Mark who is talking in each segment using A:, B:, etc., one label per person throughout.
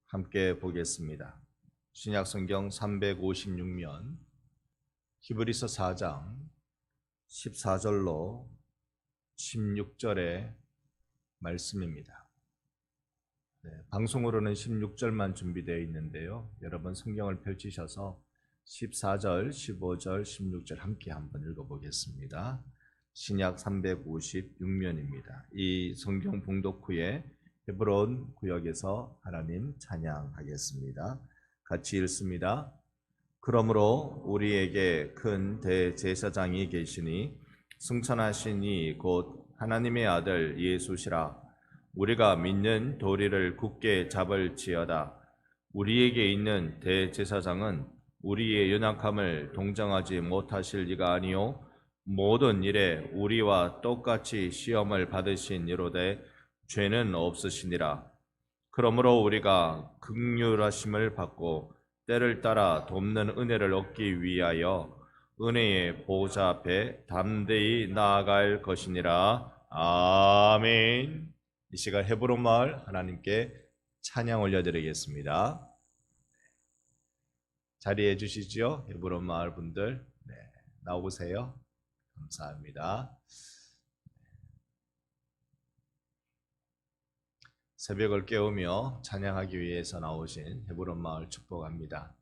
A: 함께 보겠습니다. 신약성경 356면 히브리서 4장 14절로 16절의 말씀입니다. 방송으로는 16절만 준비되어 있는데요. 여러분 성경을 펼치셔서 14절, 15절, 16절 함께 한번 읽어보겠습니다. 신약 356면입니다. 이 성경 봉독 후에 헤브론 구역에서 하나님 찬양하겠습니다. 같이 읽습니다. 그러므로 우리에게 큰 대제사장이 계시니 승천하신 이 곧 하나님의 아들 예수시라. 우리가 믿는 도리를 굳게 잡을지어다. 우리에게 있는 대제사장은 우리의 연약함을 동정하지 못하실 리가 아니요 모든 일에 우리와 똑같이 시험을 받으신 이로되 죄는 없으시니라. 그러므로 우리가 긍휼하심을 받고 때를 따라 돕는 은혜를 얻기 위하여 은혜의 보좌 앞에 담대히 나아갈 것이니라. 아멘. 이 시간 헤브론 마을 하나님께 찬양 올려드리겠습니다. 자리해 주시죠. 헤브론 마을 분들 나오세요. 감사합니다. 새벽을 깨우며 찬양하기 위해서 나오신 헤브론 마을 축복합니다.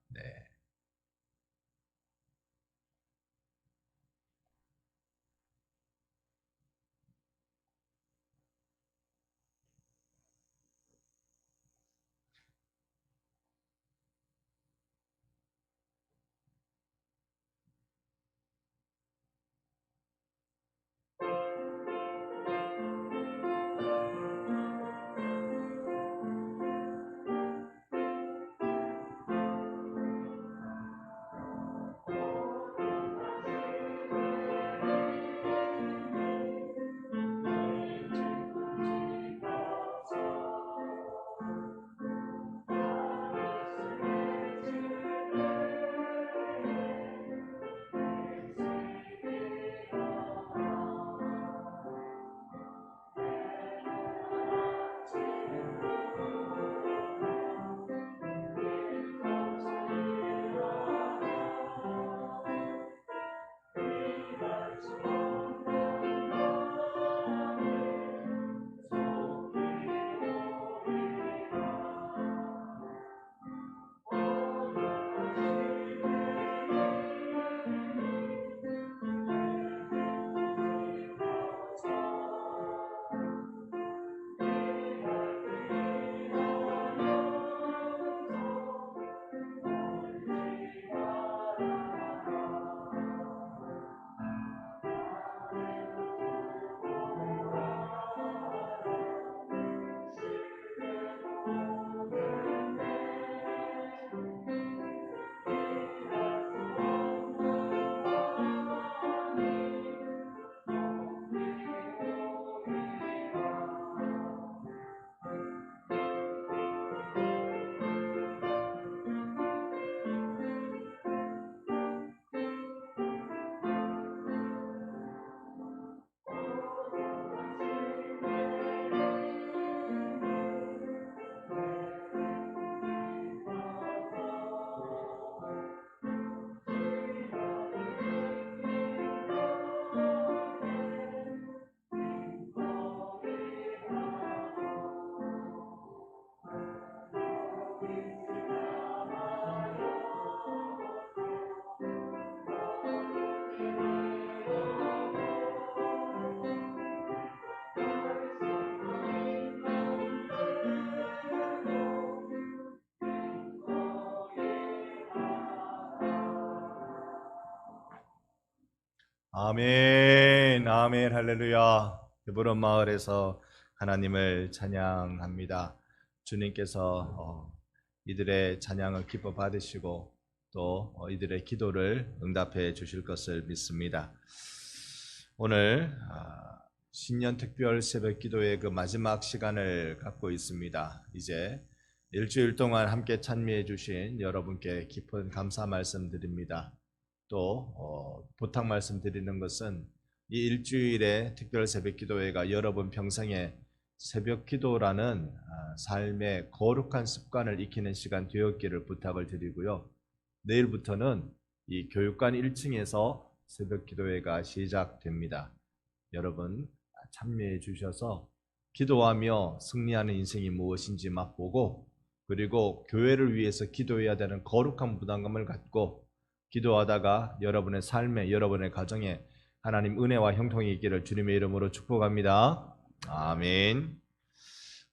A: 아멘, 아멘, 할렐루야. 헤브론 마을에서 하나님을 찬양합니다. 주님께서 이들의 찬양을 기뻐 받으시고 또 이들의 기도를 응답해 주실 것을 믿습니다. 오늘 신년 특별 새벽 기도의 그 마지막 시간을 갖고 있습니다. 이제 일주일 동안 함께 찬미해 주신 여러분께 깊은 감사 말씀드립니다. 또 부탁 말씀드리는 것은 이 일주일의 특별 새벽 기도회가 여러분 평생에 새벽 기도라는 삶의 거룩한 습관을 익히는 시간 되었기를 부탁을 드리고요. 내일부터는 이 교육관 1층에서 새벽 기도회가 시작됩니다. 여러분 참여해 주셔서 기도하며 승리하는 인생이 무엇인지 맛보고, 그리고 교회를 위해서 기도해야 되는 거룩한 부담감을 갖고 기도하다가 여러분의 삶에, 여러분의 가정에 하나님 은혜와 형통이 있기를 주님의 이름으로 축복합니다. 아멘.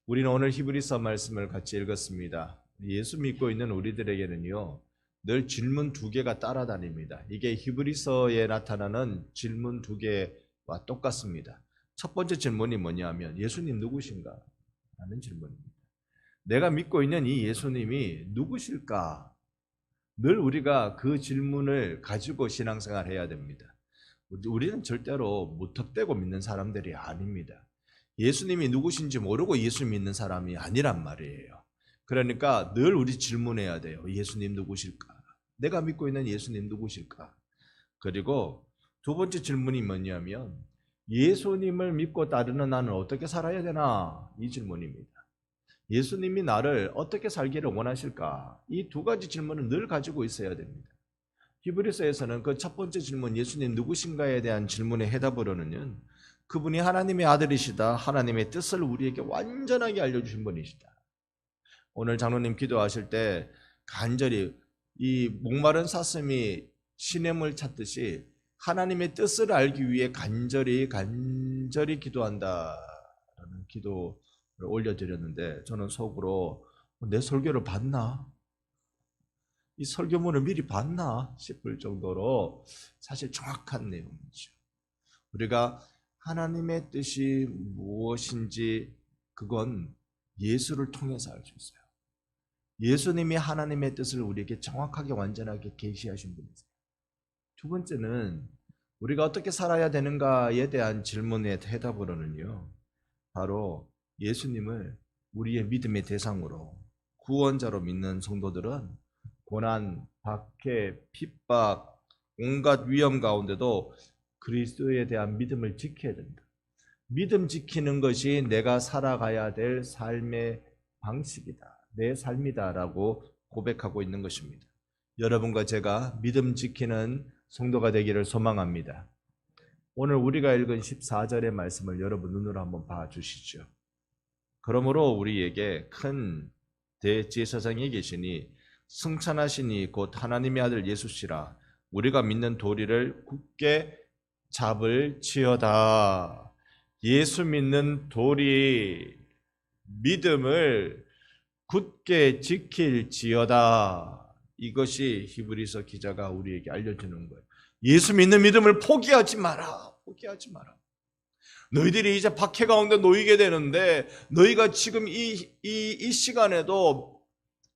A: 우리는 오늘 히브리서 말씀을 같이 읽었습니다. 예수 믿고 있는 우리들에게는요, 늘 질문 두 개가 따라다닙니다. 이게 히브리서에 나타나는 질문 두 개와 똑같습니다. 첫 번째 질문이 뭐냐면 예수님 누구신가? 라는 질문입니다. 내가 믿고 있는 이 예수님이 누구실까? 늘 우리가 그 질문을 가지고 신앙생활 해야 됩니다. 우리는 절대로 무턱대고 믿는 사람들이 아닙니다. 예수님이 누구신지 모르고 예수 믿는 사람이 아니란 말이에요. 그러니까 늘 우리 질문해야 돼요. 예수님 누구실까? 내가 믿고 있는 예수님 누구실까? 그리고 두 번째 질문이 뭐냐면 예수님을 믿고 따르는 나는 어떻게 살아야 되나? 이 질문입니다. 예수님이 나를 어떻게 살기를 원하실까? 이 두 가지 질문을 늘 가지고 있어야 됩니다. 히브리서에서는 그 첫 번째 질문, 예수님 누구신가에 대한 질문의 해답으로는 그분이 하나님의 아들이시다, 하나님의 뜻을 우리에게 완전하게 알려주신 분이시다. 오늘 장로님 기도하실 때 간절히 이 목마른 사슴이 시냇물 찾듯이 하나님의 뜻을 알기 위해 간절히 기도한다라는 기도를 올려드렸는데, 저는 속으로 내 설교를 봤나? 이 설교문을 미리 봤나 싶을 정도로 사실 정확한 내용이죠. 우리가 하나님의 뜻이 무엇인지 그건 예수를 통해서 알 수 있어요. 예수님이 하나님의 뜻을 우리에게 정확하게 완전하게 계시하신 분이세요. 두 번째는 우리가 어떻게 살아야 되는가에 대한 질문의 해답으로는요, 바로 예수님을 우리의 믿음의 대상으로 구원자로 믿는 성도들은 고난, 박해, 핍박, 온갖 위험 가운데도 그리스도에 대한 믿음을 지켜야 된다. 믿음 지키는 것이 내가 살아가야 될 삶의 방식이다, 내 삶이다라고 고백하고 있는 것입니다. 여러분과 제가 믿음 지키는 성도가 되기를 소망합니다. 오늘 우리가 읽은 14절의 말씀을 여러분 눈으로 한번 봐주시죠. 그러므로 우리에게 큰 대제사장이 계시니 승천하시니 곧 하나님의 아들 예수시라. 우리가 믿는 도리를 굳게 잡을지어다. 예수 믿는 도리, 믿음을 굳게 지킬지어다. 이것이 히브리서 기자가 우리에게 알려주는 거예요. 예수 믿는 믿음을 포기하지 마라. 포기하지 마라. 너희들이 이제 박해 가운데 놓이게 되는데, 너희가 지금 이 시간에도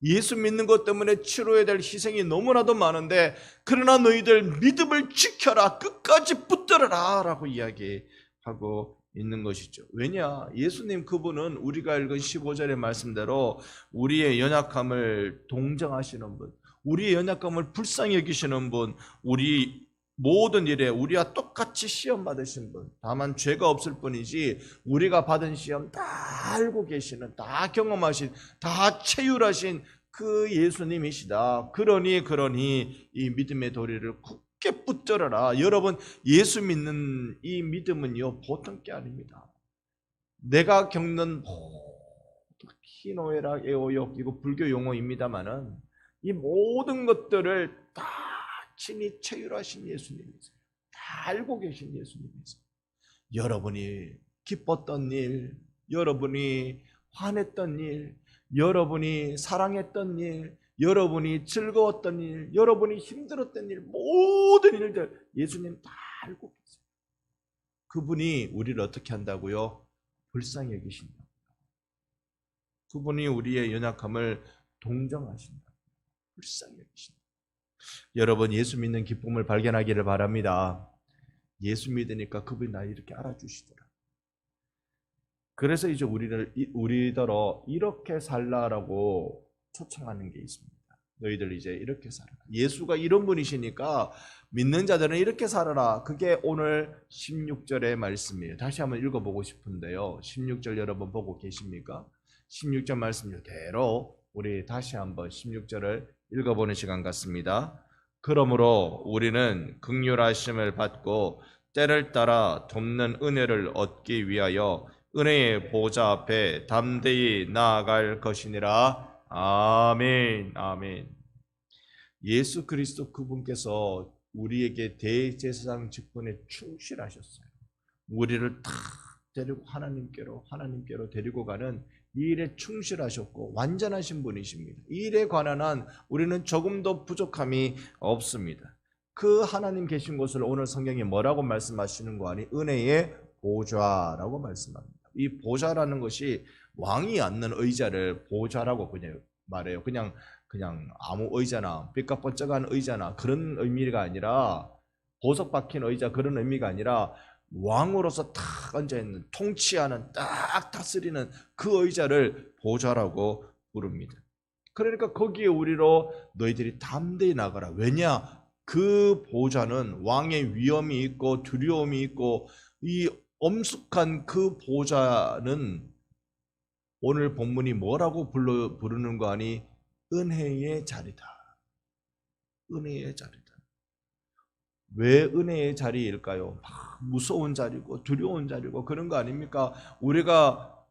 A: 예수 믿는 것 때문에 치러야 될 희생이 너무나도 많은데, 그러나 너희들 믿음을 지켜라, 끝까지 붙들어라 라고 이야기하고 있는 것이죠. 왜냐? 예수님 그분은 우리가 읽은 15절의 말씀대로 우리의 연약함을 동정하시는 분, 우리의 연약함을 불쌍히 여기시는 분, 우리 모든 일에 우리와 똑같이 시험 받으신 분, 다만 죄가 없을 뿐이지 우리가 받은 시험 다 알고 계시는, 다 경험하신, 다 체휼하신 그 예수님이시다. 그러니 이 믿음의 도리를 굳게 붙들어라. 여러분, 예수 믿는 이 믿음은요, 보통 게 아닙니다. 내가 겪는 희노애락, 애호욕, 이거 불교 용어입니다만은 이 모든 것들을 다 친히 체휼하신 예수님이세요. 다 알고 계신 예수님이세요. 여러분이 기뻤던 일, 여러분이 화냈던 일, 여러분이 사랑했던 일, 여러분이 즐거웠던 일, 여러분이 힘들었던 일, 모든 일들 예수님 다 알고 계세요. 그분이 우리를 어떻게 한다고요? 불쌍히 여기신다. 그분이 우리의 연약함을 동정하신다. 불쌍히 여기신다. 여러분, 예수 믿는 기쁨을 발견하기를 바랍니다. 예수 믿으니까 그분이 나 이렇게 알아주시더라. 그래서 이제 우리더러 이렇게 살라라고 초청하는 게 있습니다. 너희들 이제 이렇게 살아라. 예수가 이런 분이시니까 믿는 자들은 이렇게 살아라. 그게 오늘 16절의 말씀이에요. 다시 한번 읽어보고 싶은데요. 16절 여러분 보고 계십니까? 16절 말씀 이대로 우리 다시 한번 16절을 읽어보는 시간 같습니다. 그러므로 우리는 긍휼하심을 받고 때를 따라 돕는 은혜를 얻기 위하여 은혜의 보좌 앞에 담대히 나아갈 것이니라. 아멘. 아멘. 예수 그리스도 그분께서 우리에게 대제사장 직분에 충실하셨어요. 우리를 다 데리고 하나님께로 데리고 가는 이 일에 충실하셨고 완전하신 분이십니다. 이 일에 관한 한 우리는 조금도 부족함이 없습니다. 그 하나님 계신 곳을 오늘 성경이 뭐라고 말씀하시는 거 아니? 은혜의 보좌라고 말씀합니다. 이 보좌라는 것이 왕이 앉는 의자를 보좌라고 그냥 말해요. 그냥 아무 의자나 삐까뻔쩍한 의자나 그런 의미가 아니라 보석 박힌 의자 그런 의미가 아니라 왕으로서 탁 앉아있는 통치하는 딱 다스리는 그 의자를 보좌라고 부릅니다. 그러니까 거기에 우리로 너희들이 담대히 나가라. 왜냐? 그 보좌는 왕의 위엄이 있고 두려움이 있고 이 엄숙한 그 보좌는 오늘 본문이 뭐라고 부르는 거 아니? 은혜의 자리다. 은혜의 자리다. 왜 은혜의 자리일까요? 막 무서운 자리고 두려운 자리고 그런 거 아닙니까? 우리가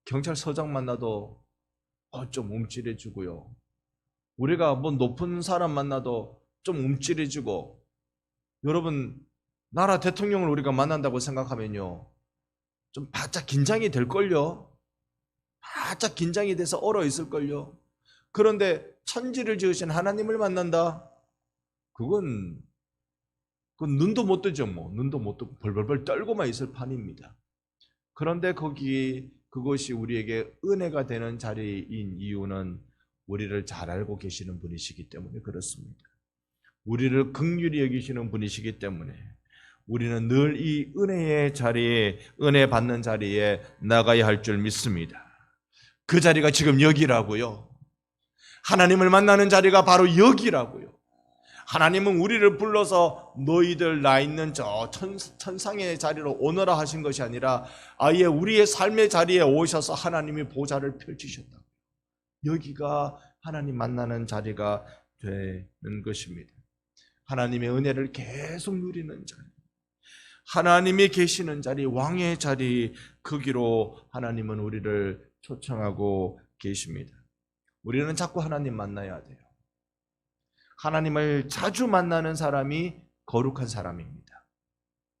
A: 경찰서장 만나도 좀 움찔해지고요. 우리가 뭐 높은 사람 만나도 좀 움찔해지고, 여러분 나라 대통령을 우리가 만난다고 생각하면요 좀 바짝 긴장이 될걸요. 바짝 긴장이 돼서 얼어 있을걸요. 그런데 천지를 지으신 하나님을 만난다? 그건 눈도 못 뜨죠. 눈도 못 뜨고 벌벌벌 떨고만 있을 판입니다. 그런데 그것이 우리에게 은혜가 되는 자리인 이유는 우리를 잘 알고 계시는 분이시기 때문에 그렇습니다. 우리를 긍휼히 여기시는 분이시기 때문에 우리는 늘 이 은혜의 자리에, 은혜 받는 자리에 나가야 할 줄 믿습니다. 그 자리가 지금 여기라고요. 하나님을 만나는 자리가 바로 여기라고요. 하나님은 우리를 불러서 너희들 나 있는 저 천상의 자리로 오너라 하신 것이 아니라 아예 우리의 삶의 자리에 오셔서 하나님이 보좌를 펼치셨다. 여기가 하나님 만나는 자리가 되는 것입니다. 하나님의 은혜를 계속 누리는 자리, 하나님이 계시는 자리, 왕의 자리, 거기로 하나님은 우리를 초청하고 계십니다. 우리는 자꾸 하나님 만나야 돼요. 하나님을 자주 만나는 사람이 거룩한 사람입니다.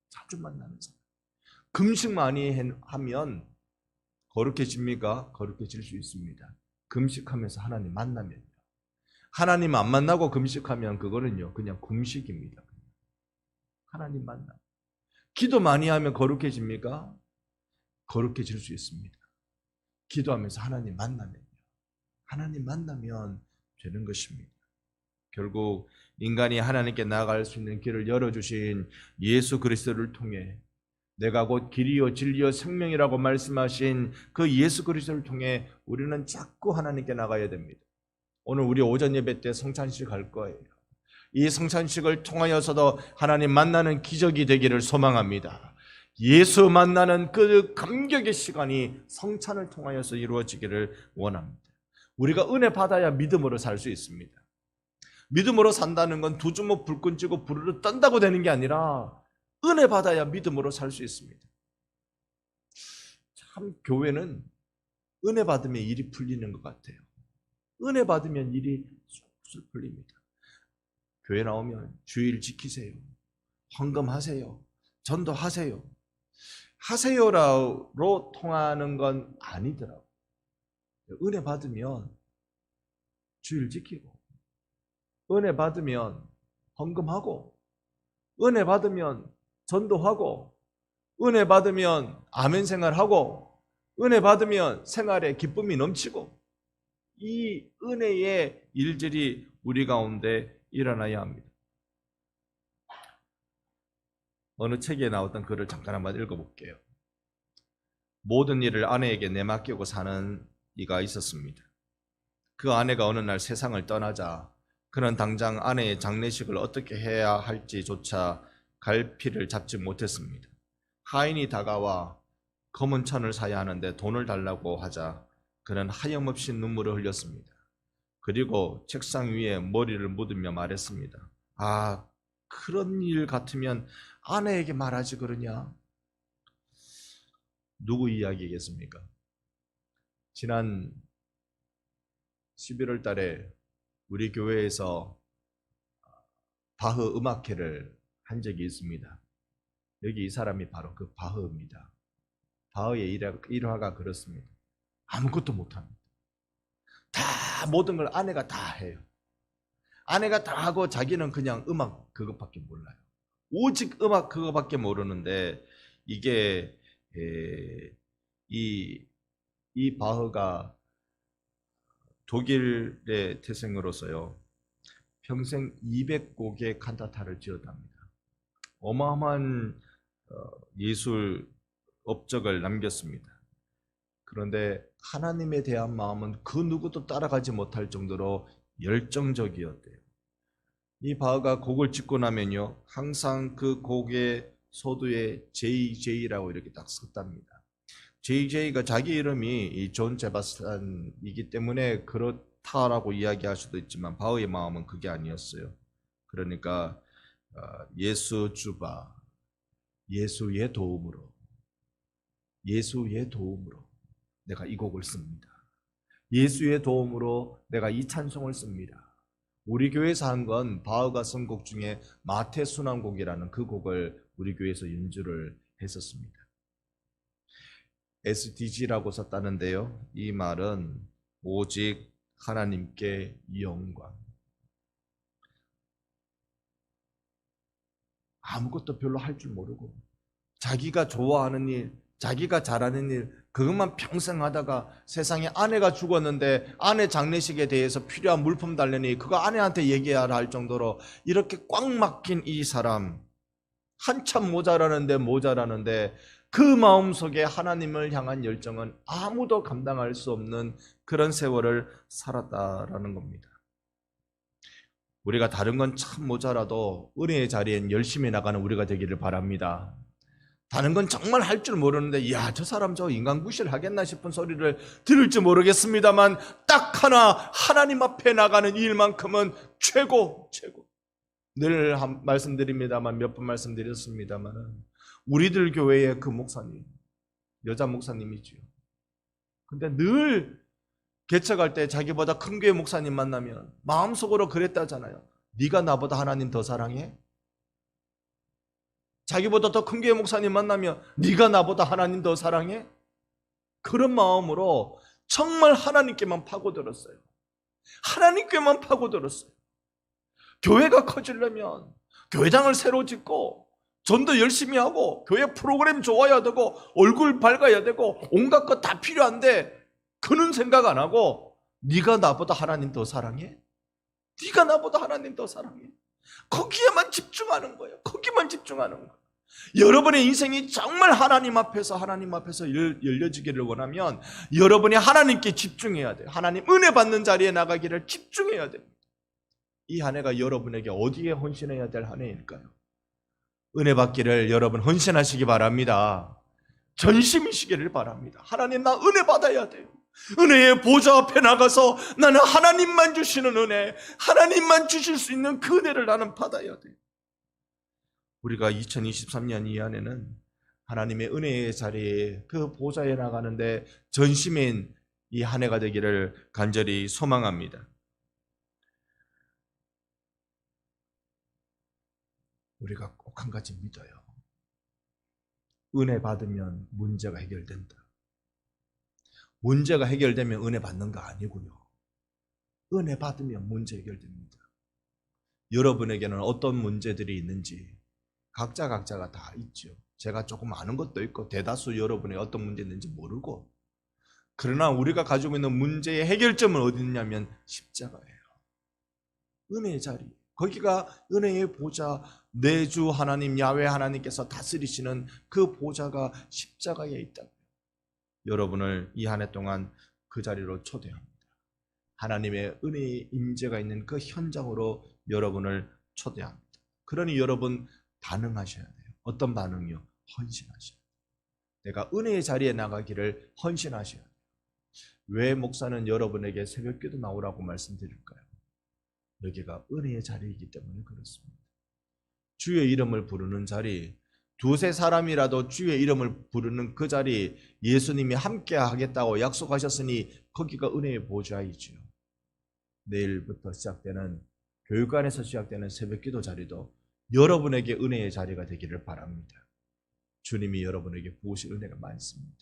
A: 자주 만나는 사람. 금식 많이 하면 거룩해집니까? 거룩해질 수 있습니다. 금식하면서 하나님 만나면요. 하나님 안 만나고 금식하면 그거는요 그냥 금식입니다. 하나님 만나. 기도 많이 하면 거룩해집니까? 거룩해질 수 있습니다. 기도하면서 하나님 만나면요. 하나님 만나면 되는 것입니다. 결국 인간이 하나님께 나아갈 수 있는 길을 열어주신 예수 그리스도를 통해 내가 곧 길이요 진리요 생명이라고 말씀하신 그 예수 그리스도를 통해 우리는 자꾸 하나님께 나가야 됩니다. 오늘 우리 오전 예배 때 성찬식 할 거예요. 이 성찬식을 통하여서도 하나님 만나는 기적이 되기를 소망합니다. 예수 만나는 그 감격의 시간이 성찬을 통하여서 이루어지기를 원합니다. 우리가 은혜 받아야 믿음으로 살 수 있습니다. 믿음으로 산다는 건 두 주먹 불끈 쥐고 부르르 떤다고 되는 게 아니라 은혜 받아야 믿음으로 살 수 있습니다. 참 교회는 은혜 받으면 일이 풀리는 것 같아요. 은혜 받으면 일이 쑥쑥 풀립니다. 교회 나오면 주일 지키세요. 헌금하세요. 전도하세요. 하세요로 통하는 건 아니더라고요. 은혜 받으면 주일 지키고, 은혜 받으면 헌금하고, 은혜 받으면 전도하고, 은혜 받으면 아멘 생활하고, 은혜 받으면 생활에 기쁨이 넘치고, 이 은혜의 일들이 우리 가운데 일어나야 합니다. 어느 책에 나왔던 글을 잠깐 한번 읽어볼게요. 모든 일을 아내에게 내맡기고 사는 이가 있었습니다. 그 아내가 어느 날 세상을 떠나자 그는 당장 아내의 장례식을 어떻게 해야 할지조차 갈피를 잡지 못했습니다. 하인이 다가와 검은 천을 사야 하는데 돈을 달라고 하자 그는 하염없이 눈물을 흘렸습니다. 그리고 책상 위에 머리를 묻으며 말했습니다. 아, 그런 일 같으면 아내에게 말하지 그러냐? 누구 이야기겠습니까? 지난 11월 달에 우리 교회에서 바흐 음악회를 한 적이 있습니다. 여기 이 사람이 바로 그 바흐입니다. 바흐의 일화가 그렇습니다. 아무것도 못합니다. 다 모든 걸 아내가 다 해요. 아내가 다 하고 자기는 그냥 음악 그것밖에 몰라요. 오직 음악 그거밖에 모르는데 이게 이 바흐가 독일의 태생으로서요 평생 200곡의 칸타타를 지었답니다. 어마어마한 예술 업적을 남겼습니다. 그런데 하나님에 대한 마음은 그 누구도 따라가지 못할 정도로 열정적이었대요. 이 바흐가 곡을 짓고 나면요 항상 그 곡의 소두에 JJ라고 이렇게 딱 썼답니다. JJ가 자기 이름이 이 존 제바스탄이기 때문에 그렇다라고 이야기할 수도 있지만 바흐의 마음은 그게 아니었어요. 그러니까 예수 주바, 예수의 도움으로 내가 이 곡을 씁니다. 예수의 도움으로 내가 이 찬송을 씁니다. 우리 교회에서 한 건 바흐가 쓴 곡 중에 마태 순환곡이라는 그 곡을 우리 교회에서 연주를 했었습니다. SDG라고 썼다는데요. 이 말은 오직 하나님께 영광. 아무것도 별로 할 줄 모르고 자기가 좋아하는 일, 자기가 잘하는 일 그것만 평생 하다가 세상에 아내가 죽었는데 아내 장례식에 대해서 필요한 물품 달래니 그거 아내한테 얘기하라 할 정도로 이렇게 꽉 막힌 이 사람 한참 모자라는데 그 마음속에 하나님을 향한 열정은 아무도 감당할 수 없는 그런 세월을 살았다라는 겁니다. 우리가 다른 건 참 모자라도 은혜의 자리엔 열심히 나가는 우리가 되기를 바랍니다. 다른 건 정말 할 줄 모르는데 저 사람 저 인간 구실하겠나 싶은 소리를 들을지 모르겠습니다만 딱 하나 하나님 앞에 나가는 일만큼은 최고. 늘 말씀드립니다만 몇 번 말씀드렸습니다만 우리들 교회의 그 목사님, 여자 목사님이지요. 근데 늘 개척할 때 자기보다 큰 교회 목사님 만나면 마음속으로 그랬다잖아요. 네가 나보다 하나님 더 사랑해? 자기보다 더 큰 교회 목사님 만나면 네가 나보다 하나님 더 사랑해? 그런 마음으로 정말 하나님께만 파고들었어요. 하나님께만 파고들었어요. 교회가 커지려면 교회당을 새로 짓고 전도 열심히 하고 교회 프로그램 좋아야 되고 얼굴 밝아야 되고 온갖 것 다 필요한데 그는 생각 안 하고 네가 나보다 하나님 더 사랑해? 네가 나보다 하나님 더 사랑해? 거기에만 집중하는 거예요. 거기만 집중하는 거예요. 여러분의 인생이 정말 하나님 앞에서 열려지기를 원하면 여러분이 하나님께 집중해야 돼요. 하나님 은혜 받는 자리에 나가기를 집중해야 됩니다. 이 한 해가 여러분에게 어디에 헌신해야 될 한 해일까요? 은혜 받기를 여러분 헌신하시기 바랍니다. 전심이시기를 바랍니다. 하나님 나 은혜 받아야 돼요. 은혜의 보좌 앞에 나가서 나는 하나님만 주시는 은혜, 하나님만 주실 수 있는 그 은혜를 나는 받아야 돼요. 우리가 2023년 이 안에는 하나님의 은혜의 자리에 그 보좌에 나가는데 전심인 이 한 해가 되기를 간절히 소망합니다. 우리가 꼭 한 가지 믿어요. 은혜 받으면 문제가 해결된다. 문제가 해결되면 은혜 받는 거 아니고요. 은혜 받으면 문제 해결됩니다. 여러분에게는 어떤 문제들이 있는지 각자가 다 있죠. 제가 조금 아는 것도 있고 대다수 여러분의 어떤 문제 있는지 모르고, 그러나 우리가 가지고 있는 문제의 해결점은 어디 있냐면 십자가예요. 은혜의 자리, 거기가 은혜의 보좌, 내 주 하나님 야훼 하나님께서 다스리시는 그 보좌가 십자가에 있다. 여러분을 이 한 해 동안 그 자리로 초대합니다. 하나님의 은혜의 임재가 있는 그 현장으로 여러분을 초대합니다. 그러니 여러분 반응하셔야 돼요. 어떤 반응이요? 헌신하셔야 돼요. 내가 은혜의 자리에 나가기를 헌신하셔야 돼요. 왜 목사는 여러분에게 새벽기도 나오라고 말씀드릴까요? 여기가 은혜의 자리이기 때문에 그렇습니다. 주의 이름을 부르는 자리, 두세 사람이라도 주의 이름을 부르는 그 자리, 예수님이 함께 하겠다고 약속하셨으니 거기가 은혜의 보좌이지요. 내일부터 시작되는 교육관에서 시작되는 새벽기도 자리도 여러분에게 은혜의 자리가 되기를 바랍니다. 주님이 여러분에게 부으신 은혜가 많습니다.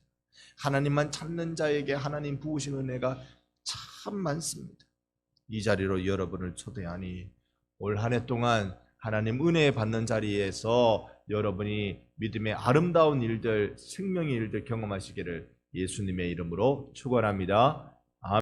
A: 하나님만 찾는 자에게 하나님 부으신 은혜가 참 많습니다. 이 자리로 여러분을 초대하니 올 한 해 동안 하나님 은혜 받는 자리에서 여러분이 믿음의 아름다운 일들, 생명의 일들 경험하시기를 예수님의 이름으로 축원합니다.